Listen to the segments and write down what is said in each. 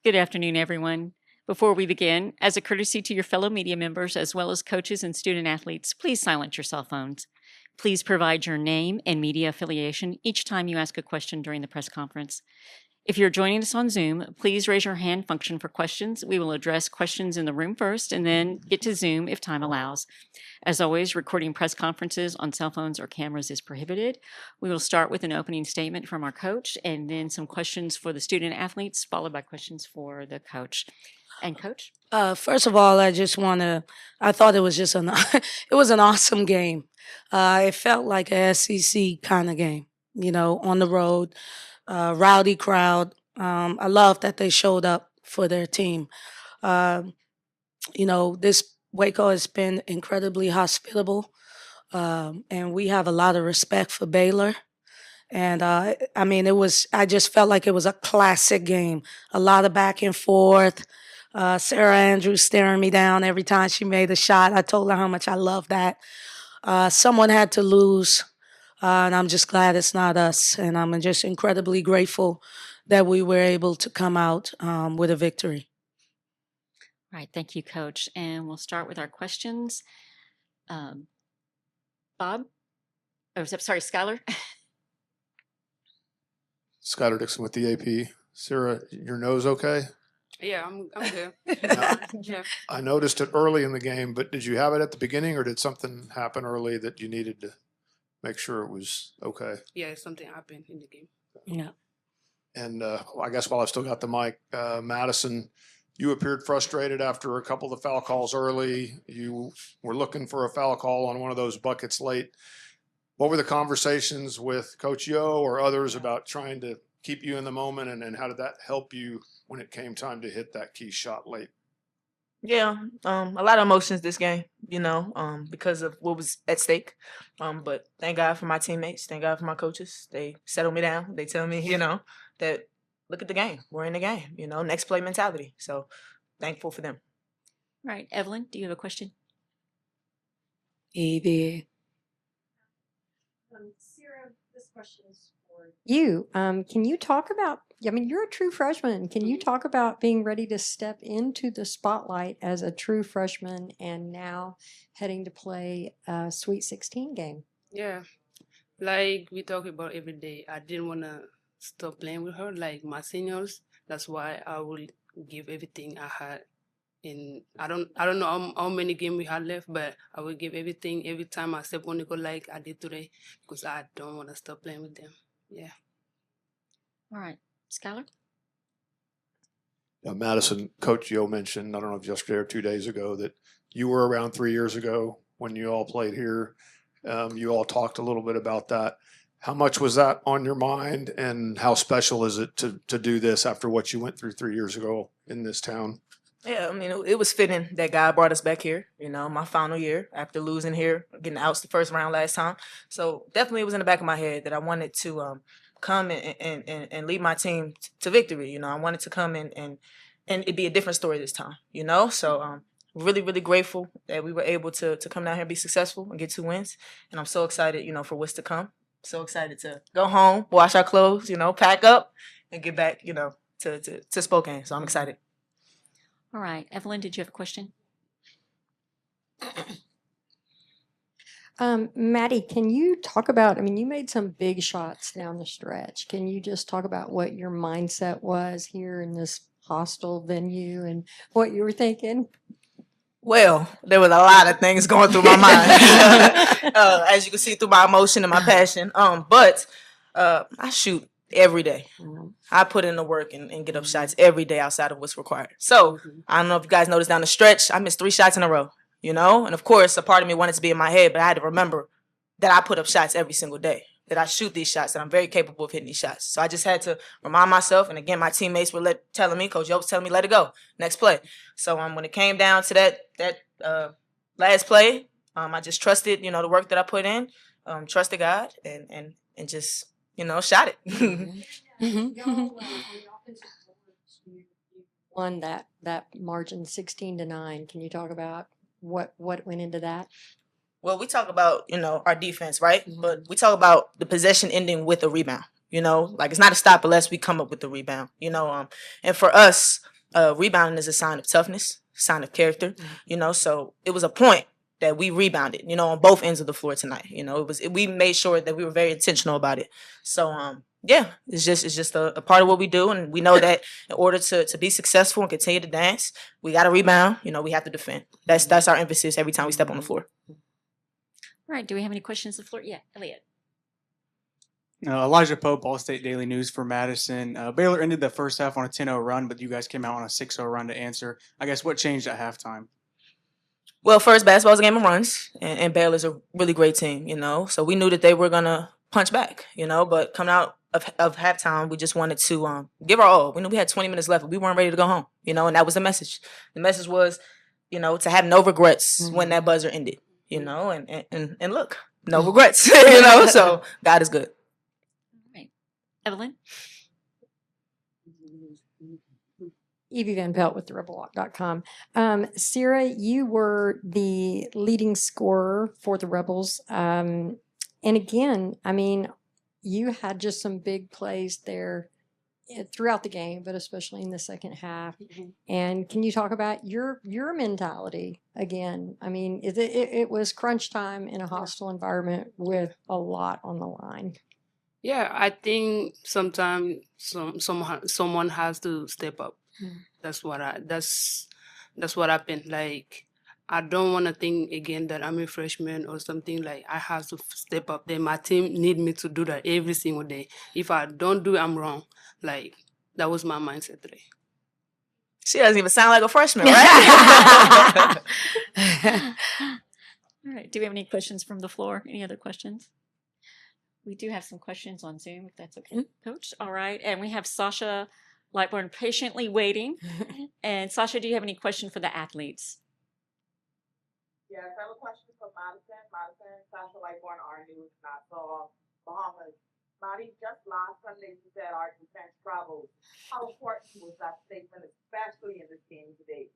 Good afternoon, everyone. Before we begin, as a courtesy to your fellow media members as well as coaches and student athletes, please silence your cell phones. Please provide your name and media affiliation each time you ask a question during the press conference. If you're joining us on Zoom, please raise your hand function for questions. We will address questions in the room first and then get to Zoom if time allows. As always, recording press conferences on cell phones or cameras is prohibited. We will start with an opening statement from our coach and then some questions for the student athletes, followed by questions for the coach. And coach? First of all, I thought it was just it was an awesome game. It felt like a SEC kind of game, on the road, rowdy crowd. I love that they showed up for their team. This Waco has been incredibly hospitable, and we have a lot of respect for Baylor. And I just felt like it was a classic game. A lot of back and forth. Sarah Andrews staring me down every time she made a shot. I told her how much I love that. Someone had to lose, and I'm just glad it's not us. And I'm just incredibly grateful that we were able to come out with a victory. All right, thank you, Coach. And we'll start with our questions. Bob? Skylar? Skylar Dixon with the AP. Sira, your nose okay? Yeah, I'm good. Yeah. I noticed it early in the game, but did you have it at the beginning or did something happen early that you needed to make sure it was okay? Yeah, something happened in the game. Yeah. And I guess while I still got the mic, Madison, you appeared frustrated after a couple of foul calls early. You were looking for a foul call on one of those buckets late. What were the conversations with Coach Yo or others about trying to keep you in the moment, and how did that help you when it came time to hit that key shot late? Yeah, a lot of emotions this game, because of what was at stake. But thank God for my teammates. Thank God for my coaches. They settle me down. They tell me, that look at the game. We're in the game, next play mentality. So thankful for them. All right, Evelyn, do you have a question? He did. Sira, this question is for you. Can you talk about, you're a true freshman. Can you talk about being ready to step into the spotlight as a true freshman and now heading to play a Sweet 16 game? Yeah, like we talk about every day. I didn't want to stop playing with her, like my seniors. That's why I will give everything I had. And I don't know how many games we had left, but I will give everything every time I step on the goal like I did today because I don't want to stop playing with them. Yeah. All right. Skylar? Madison, Coach Yo mentioned, I don't know if yesterday or 2 days ago, that you were around 3 years ago when you all played here. You all talked a little bit about that. How much was that on your mind, and how special is it to do this after what you went through 3 years ago in this town? Yeah, it was fitting that God brought us back here, my final year after losing here, getting outs the first round last time. So definitely it was in the back of my head that I wanted to come and lead my team to victory. I wanted to come and it'd be a different story this time, So really, really grateful that we were able to come down here and be successful and get 2 wins. And I'm so excited, for what's to come. So excited to go home, wash our clothes, pack up and get back, to Spokane. So I'm excited. All right. Evelyn, did you have a question? Maddie, can you talk about, you made some big shots down the stretch. Can you just talk about what your mindset was here in this hostile venue and what you were thinking? Well, there was a lot of things going through my mind, as you can see through my emotion and my passion. But I shoot every day. I put in the work and get up shots every day outside of what's required. So I don't know if you guys noticed down the stretch, I missed 3 shots in a row, And of course, a part of me wanted to be in my head, but I had to remember that I put up shots every single day, that I shoot these shots, that I'm very capable of hitting these shots. So I just had to remind myself, and again, my teammates were telling me, Coach Yo was telling me, let it go, next play. So when it came down to that last play, I just trusted, the work that I put in, trusted God, and just, shot it. Won that margin 16-9. Can you talk about what went into that? Well, we talk about, our defense, right? Mm-hmm. But we talk about the possession ending with a rebound. Like it's not a stop unless we come up with the rebound, and for us, rebounding is a sign of toughness, sign of character, so it was a point that we rebounded, on both ends of the floor tonight. We made sure that we were very intentional about it. So, yeah, it's just a part of what we do. And we know that in order to be successful and continue to dance, we got to rebound, we have to defend. That's our emphasis every time we step on the floor. All right. Do we have any questions on the floor? Yeah, Elliot. Elijah Pope, All-State Daily News for Madison. Baylor ended the first half on a 10-0 run, but you guys came out on a 6-0 run to answer. I guess what changed at halftime? Well, first, basketball's a game of runs, and Baylor's a really great team, so we knew that they were going to punch back, but coming out of halftime, we just wanted to give our all. We knew we had 20 minutes left, but we weren't ready to go home, and that was the message. The message was, to have no regrets when that buzzer ended, and look, no regrets, so God is good. All right. Evelyn? Evie Van Pelt with therebelwalk.com. Sira, you were the leading scorer for the Rebels. And again, I mean, you had just some big plays there throughout the game, but especially in the second half. And can you talk about your mentality again? I mean, it was crunch time in a hostile environment with a lot on the line. Yeah, I think sometimes someone has to step up. That's what happened. Like, I don't want to think again that I'm a freshman or something. Like, I have to step up. Then my team need me to do that every single day. If I don't do it, I'm wrong. Like, that was my mindset today. She doesn't even sound like a freshman, right? All right. Do we have any questions from the floor? Any other questions? We do have some questions on Zoom, if that's okay, Coach. All right. And we have Sasha Lightborn patiently waiting. And Sasha, do you have any question for the athletes? Yes, I have a question for Madison. Sasha Lightborn, our news, not so Bahamas. Maddie, just last Sunday you said our defense travels. How important was that statement, especially in this game today?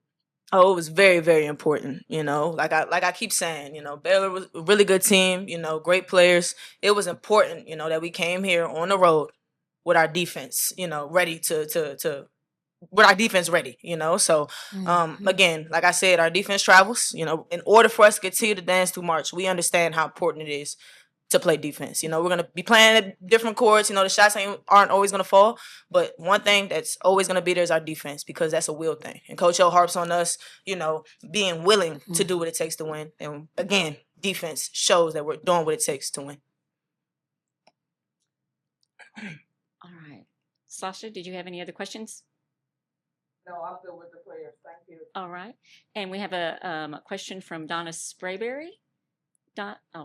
Oh, it was very, very important. Like I keep saying, Baylor was a really good team. Great players. It was important, that we came here on the road with our defense, ready to with our defense ready, So, again, like I said, our defense travels. In order for us to continue to dance through March, we understand how important it is to play defense. We're going to be playing at different courts. The shots aren't always going to fall. But one thing that's always going to be there is our defense, because that's a will thing. And Coach O harps on us, being willing to do what it takes to win. And again, defense shows that we're doing what it takes to win. All right. Sasha, did you have any other questions? No, I'm good with the players. Thank you. All right. And we have a question from Donna Sprayberry.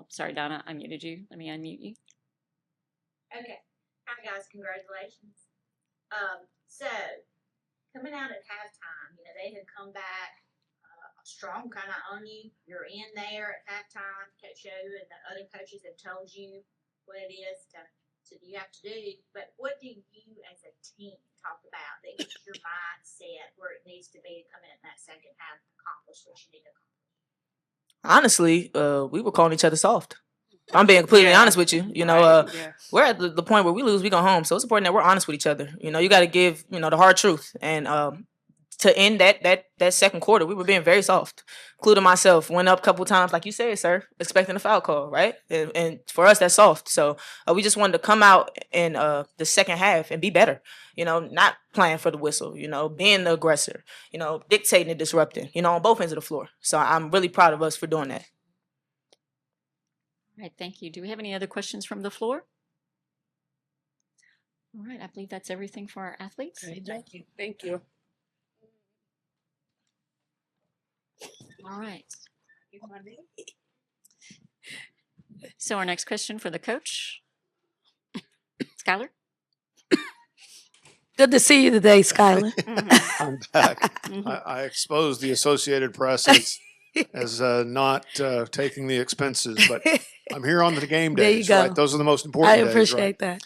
Sorry, Donna, I muted you. Let me unmute you. Okay. Hi, guys. Congratulations. So, coming out at halftime, they had come back strong kind of on you. You're in there at halftime. Coach O and the other coaches have told you what it is you have to do. But what do you as a team talk about that gets your mindset where it needs to be to come in that second half and accomplish what you need to accomplish? Honestly, we were calling each other soft. I'm being completely honest with you. We're at the point where we lose, we go home. So it's important that we're honest with each other. You got to give, the hard truth. And to end that second quarter, we were being very soft, including myself. Went up a couple times, like you said, sir, expecting a foul call, right? And for us, that's soft. So we just wanted to come out in the second half and be better. Not playing for the whistle, being the aggressor, dictating and disrupting, on both ends of the floor. So I'm really proud of us for doing that. All right, thank you. Do we have any other questions from the floor? All right, I believe that's everything for our athletes. Great, thank you. Thank you. All right. So our next question for the coach, Skylar. Good to see you today, Skylar. I'm back. I exposed the Associated Press as not taking the expenses, but I'm here on the game There you days, go. right? Those are the most important I days, appreciate right?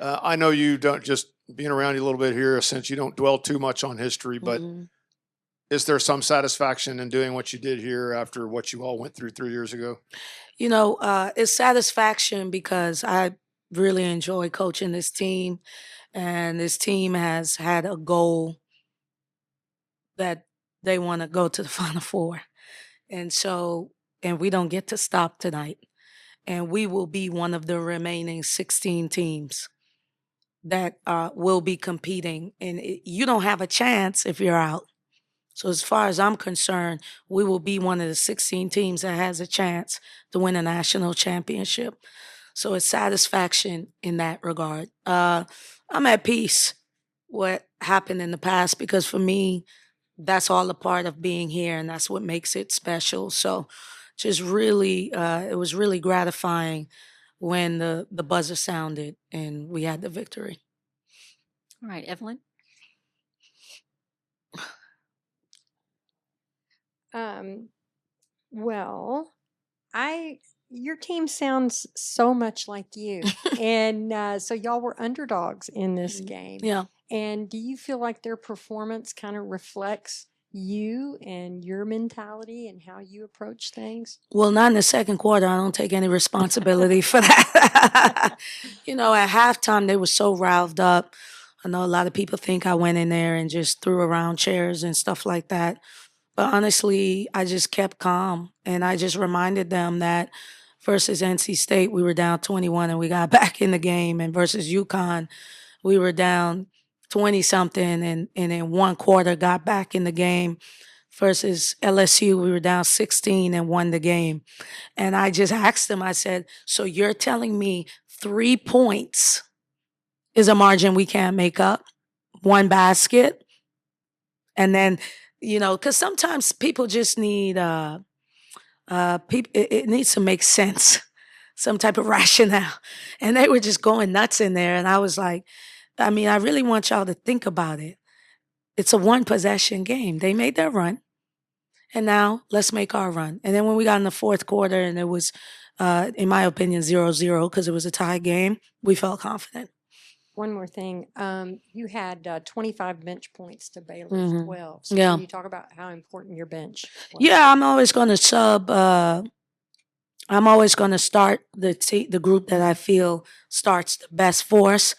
that. I know you don't, just being around you a little bit here, since you don't dwell too much on history, but is there some satisfaction in doing what you did here after what you all went through 3 years ago? It's satisfaction because I really enjoy coaching this team, and this team has had a goal that they want to go to the Final Four. And so, and we don't get to stop tonight. And we will be one of the remaining 16 teams that will be competing. And you don't have a chance if you're out. So as far as I'm concerned, we will be one of the 16 teams that has a chance to win a national championship. So it's satisfaction in that regard. I'm at peace what happened in the past, because for me, that's all a part of being here, and that's what makes it special. So just really, it was really gratifying when the buzzer sounded and we had the victory. All right, Evelyn. Well, your team sounds so much like you, and so y'all were underdogs in this game. Yeah. And do you feel like their performance kind of reflects you and your mentality and how you approach things? Well, not in the second quarter. I don't take any responsibility for that. At halftime, they were so riled up. I know a lot of people think I went in there and just threw around chairs and stuff like that. But honestly, I just kept calm, and I just reminded them that versus NC State, we were down 21 and we got back in the game. And versus UConn, we were down 20-something and in one quarter got back in the game. Versus LSU, we were down 16 and won the game. And I just asked them, I said, so you're telling me 3 points is a margin we can't make up? One basket? And then, because sometimes people just need, it needs to make sense, some type of rationale. And they were just going nuts in there. And I was like, I really want y'all to think about it. It's a one-possession game. They made their run, and now let's make our run. And then when we got in the fourth quarter and it was, in my opinion, 0-0 because it was a tie game, we felt confident. One more thing. You had 25 bench points to Baylor's 12. So Yeah. can you talk about how important your bench was? Yeah, I'm always going to sub. I'm always going to start the group that I feel starts the best for us.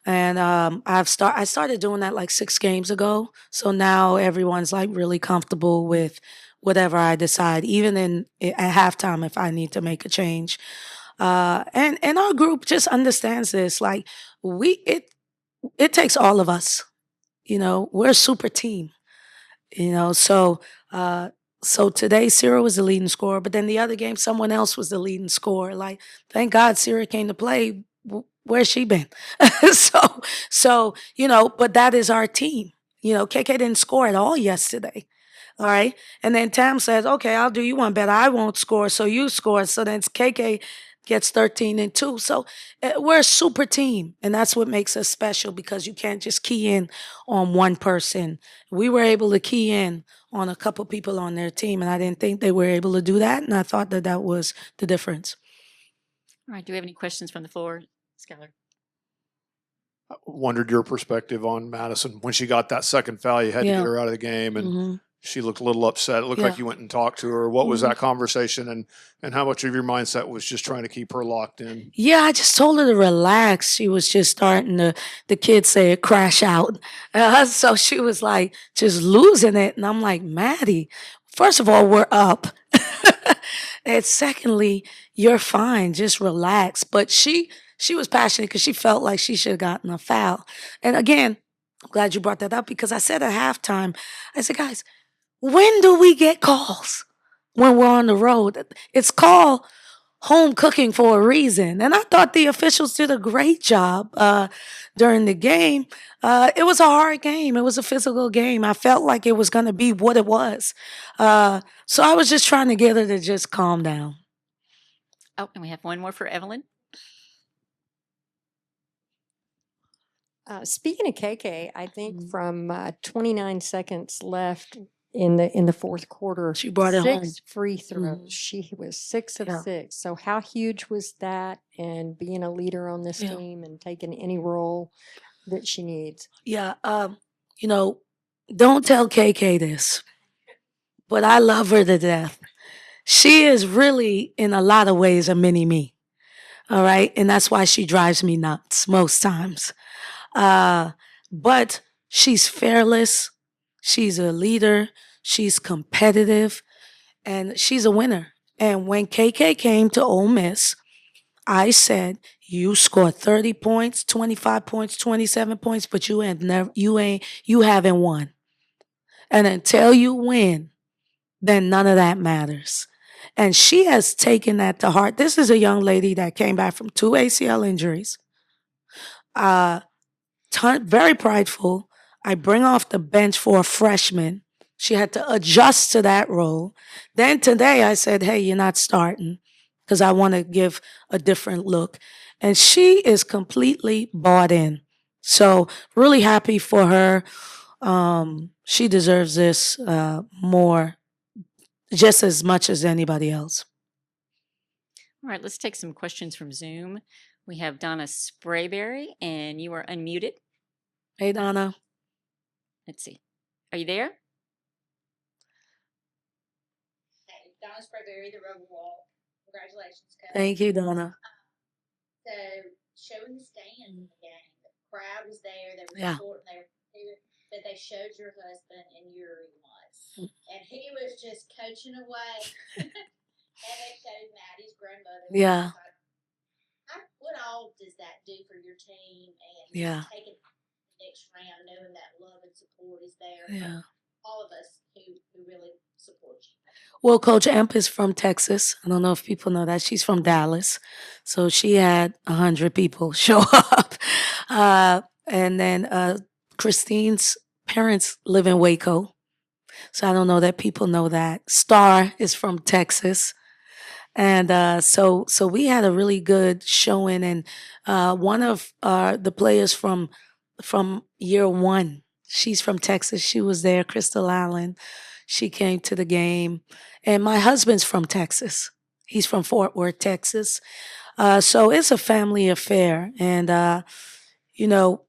And I started doing that like 6 games ago. So now everyone's like really comfortable with whatever I decide, even at halftime if I need to make a change. And our group just understands this. Like it takes all of us. We're a super team. So today Sira was the leading scorer, but then the other game someone else was the leading scorer. Like, thank God Sira came to play. Where's she been? so, but that is our team. KK didn't score at all yesterday. All right. And then Tam says, okay, I'll do you one better. I won't score. So you score. So then KK gets 13 and 2. So we're a super team. And that's what makes us special, because you can't just key in on one person. We were able to key in on a couple people on their team, and I didn't think they were able to do that. And I thought that was the difference. All right. Do we have any questions from the floor? Skylar. I wondered your perspective on Madison. When she got that second foul, you had to get her out of the game, and she looked a little upset. It looked like you went and talked to her. What was that conversation, and how much of your mindset was just trying to keep her locked in? Yeah, I just told her to relax. She was just starting to, the kids say it, crash out. So she was like just losing it. And I'm like, Maddie, first of all, we're up. And secondly, you're fine. Just relax. But she was passionate because she felt like she should have gotten a foul. And again, I'm glad you brought that up, because I said at halftime, I said, guys, when do we get calls when we're on the road? It's called home cooking for a reason. And I thought the officials did a great job during the game. It was a hard game. It was a physical game. I felt like it was going to be what it was. So I was just trying to get her to just calm down. Oh, and we have one more for Evelyn. Speaking of KK, I think from 29 seconds left in the fourth quarter, She brought it 6 home. free throws. She was 6 of 6. So how huge was that? And being a leader on this team and taking any role that she needs. Yeah, don't tell KK this, but I love her to death. She is really, in a lot of ways, a mini me. All right. And that's why she drives me nuts most times. But she's fearless. She's a leader. She's competitive. And she's a winner. And when KK came to Ole Miss, I said, you scored 30 points, 25 points, 27 points, but you haven't won. And until you win, then none of that matters. And she has taken that to heart. This is a young lady that came back from 2 ACL injuries. Very prideful. I bring off the bench for a freshman. She had to adjust to that role. Then today I said, hey, you're not starting because I want to give a different look. And she is completely bought in. So really happy for her. She deserves this more, just as much as anybody else. All right, let's take some questions from Zoom. We have Donna Sprayberry, and you are unmuted. Hey, Donna. Let's see. Are you there? Hey, Donna Sprayberry, the Rebel Wall. Congratulations, Coach. Thank you, Donna. So, showing the stand in the game, the crowd was there, they were Yeah. supporting, they were here, but they showed your husband and Yuri was. And he was just coaching away. And they showed Maddie's grandmother. Yeah. What all does that do for your team and Yeah. taking the next round, knowing that love and support is there Yeah. from all of us who really support you? Well, Coach Emp is from Texas. I don't know if people know that. She's from Dallas. So she had 100 people show up. And then Christeen's parents live in Waco. So I don't know that people know that. Star is from Texas. And so we had a really good showing. And one of the players from year one, she's from Texas. She was there, Crystal Allen. She came to the game. And my husband's from Texas. He's from Fort Worth, Texas. So it's a family affair. And, you know,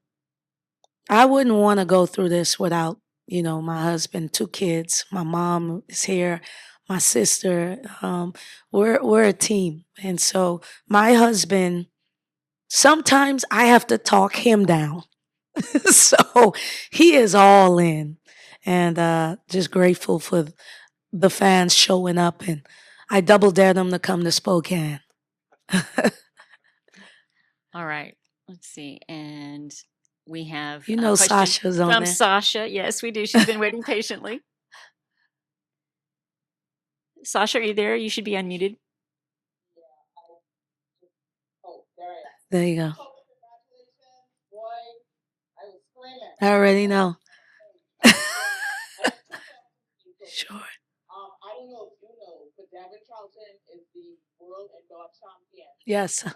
I wouldn't want to go through this without, you know, my husband, 2 kids. My mom is here, my sister. We're a team. And so my husband, sometimes I have to talk him down. So he is all in. And just grateful for the fans showing up. And I double dare them to come to Spokane. All right. Let's see. And we have You know a question Sasha's on from there. Sasha. Yes, we do. She's been waiting patiently. Sasha, are you there? You should be unmuted. There you go. I already know. Sure. I don't know if you know, but Devin Charlton is the world indoor champion. Yes. The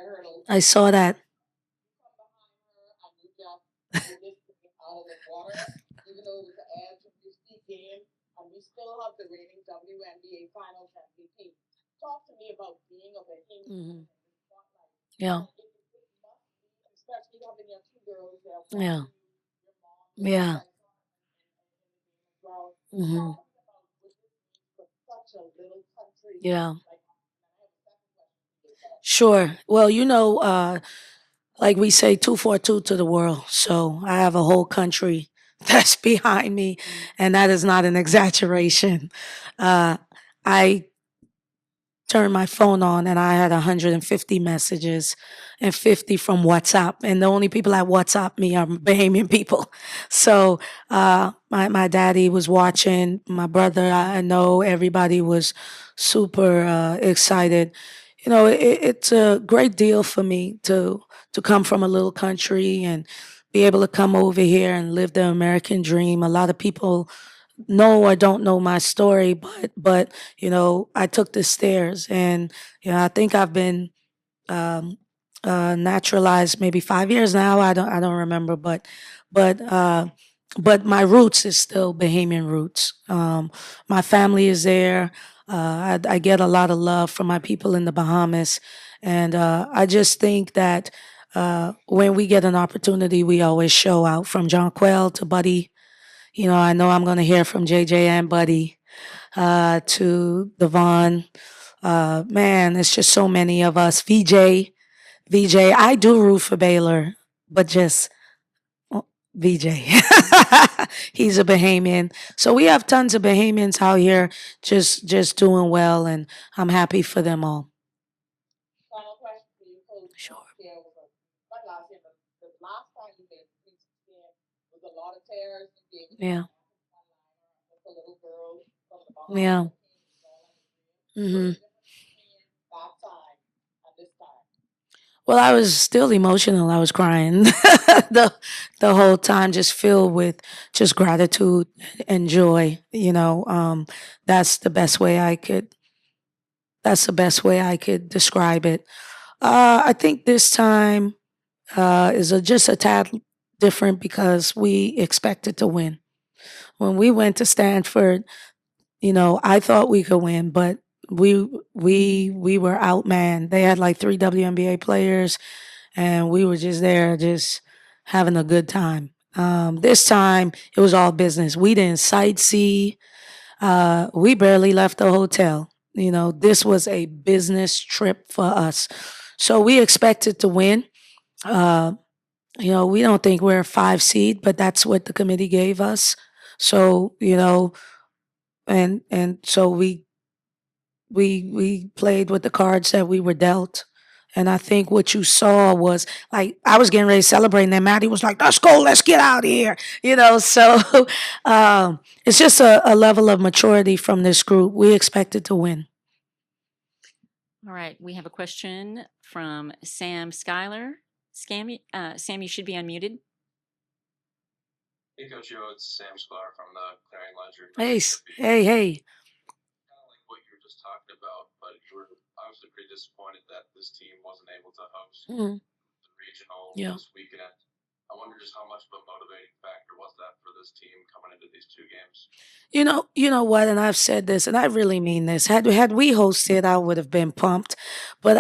hurdles. I saw that. Come behind her, I knew that this came out of the water, even though it was the edge of this game, and we still have the reigning WNBA Finals MVP. Talk to me about being a Bahamian. Yeah. Especially having your 2 girls there. Yeah. Your mom. Yeah. Well, Mm-hmm. for such a little country. Yeah. Sure. Well, you know, like we say, 242 to the world. So I have a whole country that's behind me, and that is not an exaggeration. I turned my phone on and I had 150 messages and 50 from WhatsApp. And the only people that WhatsApp me are Bahamian people. So my daddy was watching, my brother, I know everybody was super excited. You know, it's a great deal for me to come from a little country and be able to come over here and live the American dream. A lot of people know or don't know my story, but you know, I took the stairs, and you know, I think I've been naturalized maybe 5 years now. I don't remember, but my roots is still Bahamian roots. My family is there. I get a lot of love from my people in the Bahamas, and I just think that when we get an opportunity, we always show out, from Jonquel to Buddy. You know I'm going to hear from JJ and Buddy, to Devon, Man, it's just so many of us. VJ, I do root for Baylor, but just VJ. He's a Bahamian. So we have tons of Bahamians out here just doing well, and I'm happy for them all. Final question for you, Coach. Sure. Yeah, it was like last year, but the last time you did was a lot of tears. Yeah. The little girl from the Yeah. Mm-hmm. hmm Well, I was still emotional. I was crying the whole time, just filled with just gratitude and joy. That's the best way I could. That's the best way I could describe it. I think this time is just a tad different because we expected to win. When we went to Stanford, I thought we could win, but we were outmanned. They had like 3 WNBA players, and we were just there, just having a good time. This time, it was all business. We didn't sightsee. We barely left the hotel. This was a business trip for us. So we expected to win. Uh, we don't think we're a 5 seed, but that's what the committee gave us. So, and so we played with the cards that we were dealt. And I think what you saw was like I was getting ready to celebrate, and then Maddie was like, "Let's go, let's get out of here." So it's just a level of maturity from this group. We expected to win. All right, we have a question from Sam Schuyler. Sam, you should be unmuted. Hey, Coach Yo, it's Sam Schuyler from the Clearing Ledger. Hey. Kind of like what you were just talking about, but you were obviously pretty disappointed that this team wasn't able to host the regional this weekend. I wonder just how much of a motivating factor was that for this team coming into these 2 games? You know what, and I've said this, and I really mean this. Had we hosted, I would have been pumped. But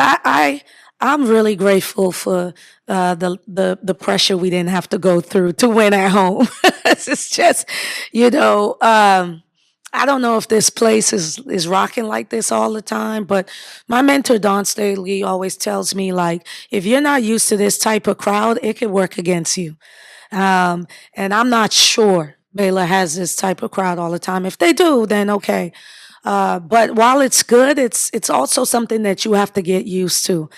I'm really grateful for the pressure we didn't have to go through to win at home. It's just, I don't know if this place is rocking like this all the time, but my mentor Don Staley always tells me, like, if you're not used to this type of crowd, it could work against you. And I'm not sure Baylor has this type of crowd all the time. If they do, then okay. But while it's good, it's also something that you have to get used to.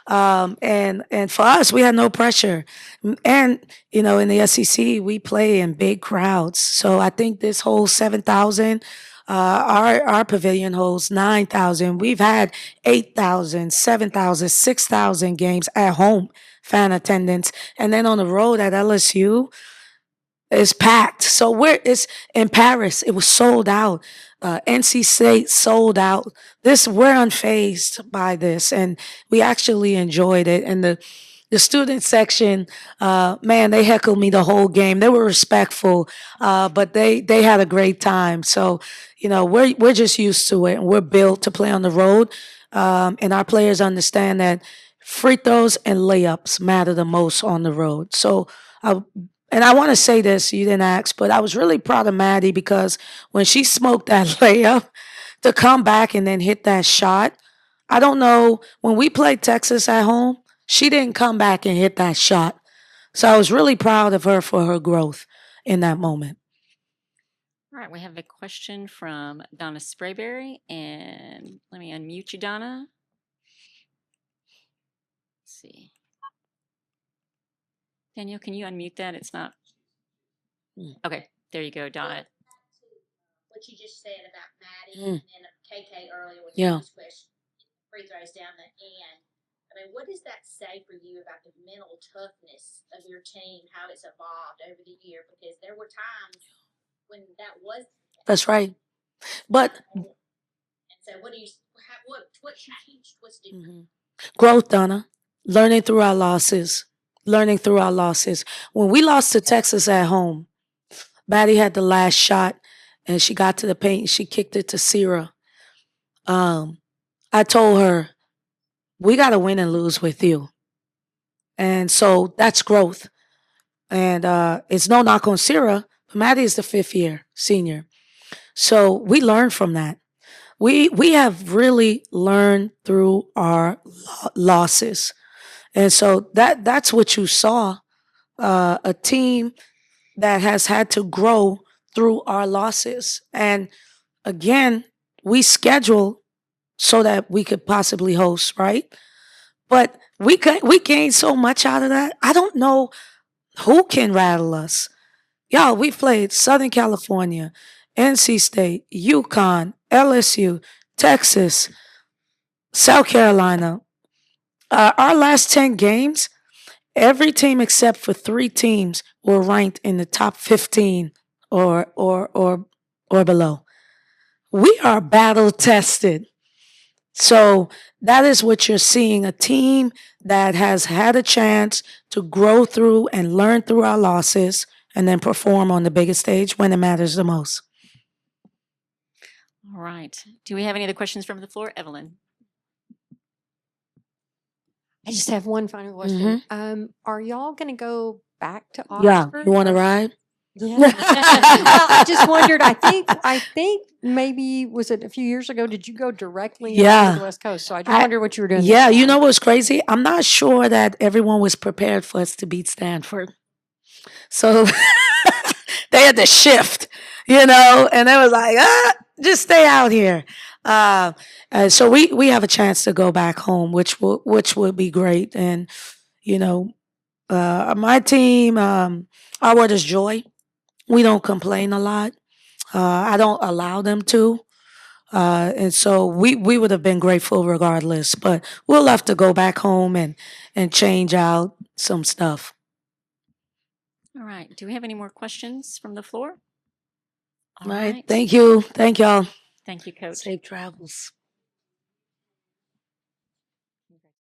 And for us, we had no pressure. And, in the SEC, we play in big crowds. So I think this whole 7,000, our pavilion holds 9,000. We've had 8,000, 7,000, 6,000 games at home fan attendance. And then on the road at LSU, it's packed. So it's in Paris. It was sold out. NC State sold out. We're unfazed by this, and we actually enjoyed it. And the student section, man, they heckled me the whole game. They were respectful, but they had a great time. So we're just used to it, and we're built to play on the road. And our players understand that free throws and layups matter the most on the road. So and I want to say this, you didn't ask, but I was really proud of Maddie because when she smoked that layup to come back and then hit that shot, I don't know, when we played Texas at home, she didn't come back and hit that shot. So I was really proud of her for her growth in that moment. All right, we have a question from Donna Sprayberry, and let me unmute you, Donna. Let's see. Danielle, can you unmute that? It's not. Okay, there you go, Donna. What you just said about Maddie and KK earlier with this question, free throws down the end. I mean, what does that say for you about the mental toughness of your team, how it's evolved over the year? Because there were times when that was. That's right. But. And so what changed? What's different? Growth, Donna. Learning through our losses. When we lost to Texas at home, Maddie had the last shot, and she got to the paint and she kicked it to Sira. I told her, we got to win and lose with you. And so that's growth. And it's no knock on Sira, but Maddie is the 5th year senior. So we learned from that. we have really learned through our losses, and so that's what you saw, a team that has had to grow through our losses. And again, we schedule so that we could possibly host, right? But we gained so much out of that. I don't know who can rattle us. Y'all, we played Southern California, NC State, UConn, LSU, Texas, South Carolina. Our last 10 games, every team except for 3 teams were ranked in the top 15 or below. We are battle tested. So that is what you're seeing, a team that has had a chance to grow through and learn through our losses and then perform on the biggest stage when it matters the most. All right. Do we have any other questions from the floor? Evelyn. I just have one final question. Are y'all going to go back to Yeah, Oxford? you want to ride? Yeah. Well, I just wondered. I think maybe was it a few years ago? Did you go directly Yeah. to the West Coast? So I just wondered what you were doing. Yeah, this you time. know what's crazy? I'm not sure that everyone was prepared for us to beat Stanford. So they had to shift, and they was like, just stay out here. So we have a chance to go back home, which would be great. And my team, our word is joy. We don't complain a lot. I don't allow them to. And so we would have been grateful regardless, but we'll have to go back home and change out some stuff. All right. Do we have any more questions from the floor? All right. Thank you. Thank y'all. Thank you, Coach. Safe travels.